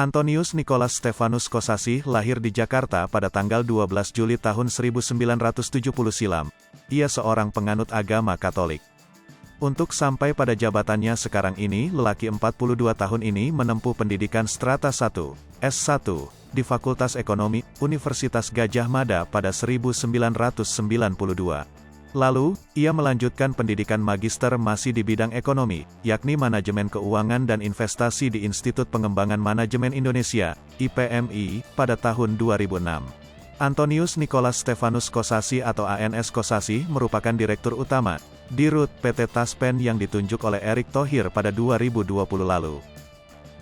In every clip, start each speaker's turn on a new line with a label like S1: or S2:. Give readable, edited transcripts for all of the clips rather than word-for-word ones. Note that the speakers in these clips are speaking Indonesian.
S1: Antonius Nicholas Stephanus Kosasih lahir di Jakarta pada tanggal 12 Juli tahun 1970 silam. Ia seorang penganut agama Katolik. Untuk sampai pada jabatannya sekarang ini, lelaki 42 tahun ini menempuh pendidikan strata 1, S1, di Fakultas Ekonomi, Universitas Gadjah Mada pada 1992. Lalu, ia melanjutkan pendidikan magister masih di bidang ekonomi, yakni manajemen keuangan dan investasi di Institut Pengembangan Manajemen Indonesia, IPMI, pada tahun 2006. Antonius Nicholas Stephanus Kosasih atau ANS Kosasih merupakan Direktur Utama, Dirut PT Taspen yang ditunjuk oleh Erick Thohir pada 2020 lalu.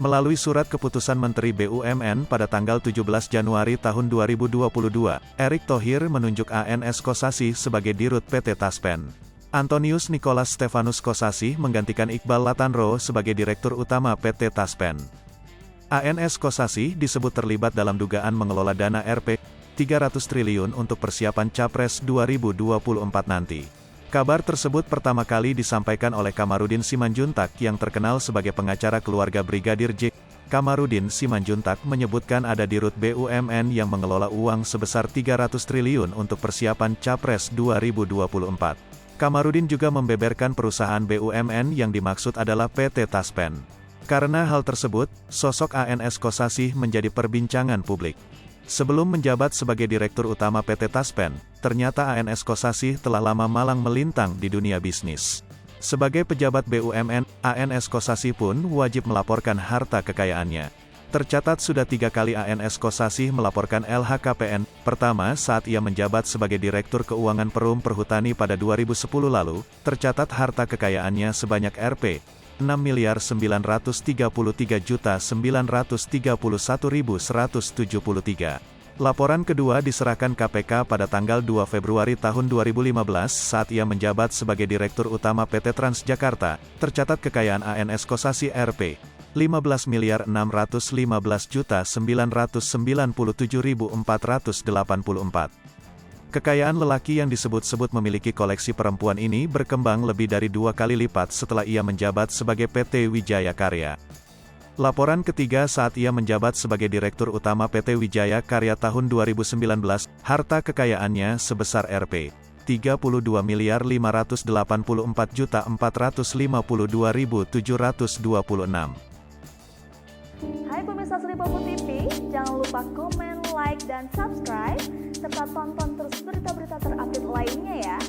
S1: Melalui surat keputusan Menteri BUMN pada tanggal 17 Januari tahun 2022, Erick Thohir menunjuk ANS Kosasih sebagai Dirut PT Taspen. Antonius Nicholas Stephanus Kosasih menggantikan Iqbal Latanro sebagai Direktur Utama PT Taspen. ANS Kosasih disebut terlibat dalam dugaan mengelola dana Rp. 300 triliun untuk persiapan Capres 2024 nanti. Kabar tersebut pertama kali disampaikan oleh Kamarudin Simanjuntak yang terkenal sebagai pengacara keluarga Brigadir J. Kamarudin Simanjuntak menyebutkan ada Dirut BUMN yang mengelola uang sebesar 300 triliun untuk persiapan Capres 2024. Kamarudin juga membeberkan perusahaan BUMN yang dimaksud adalah PT Taspen. Karena hal tersebut, sosok ANS Kosasih menjadi perbincangan publik. Sebelum menjabat sebagai Direktur Utama PT Taspen, ternyata ANS Kosasih telah lama malang melintang di dunia bisnis. Sebagai pejabat BUMN, ANS Kosasih pun wajib melaporkan harta kekayaannya. Tercatat sudah 3 kali ANS Kosasih melaporkan LHKPN, pertama saat ia menjabat sebagai Direktur Keuangan Perum Perhutani pada 2010 lalu, tercatat harta kekayaannya sebanyak Rp. 6.933.931.173. Laporan kedua diserahkan KPK pada tanggal 2 Februari tahun 2015 saat ia menjabat sebagai Direktur Utama PT Transjakarta, tercatat kekayaan ANS Kosasih Rp. 15.615.997.484. Kekayaan lelaki yang disebut-sebut memiliki koleksi perempuan ini berkembang lebih dari 2 kali lipat setelah ia menjabat sebagai PT Wijaya Karya. Laporan ketiga saat ia menjabat sebagai Direktur Utama PT Wijaya Karya tahun 2019, harta kekayaannya sebesar Rp. 32.584.452.726.
S2: Hai pemirsa Sri Popo TV, jangan lupa komen, like, dan subscribe, serta tonton terus berita-berita terupdate lainnya ya.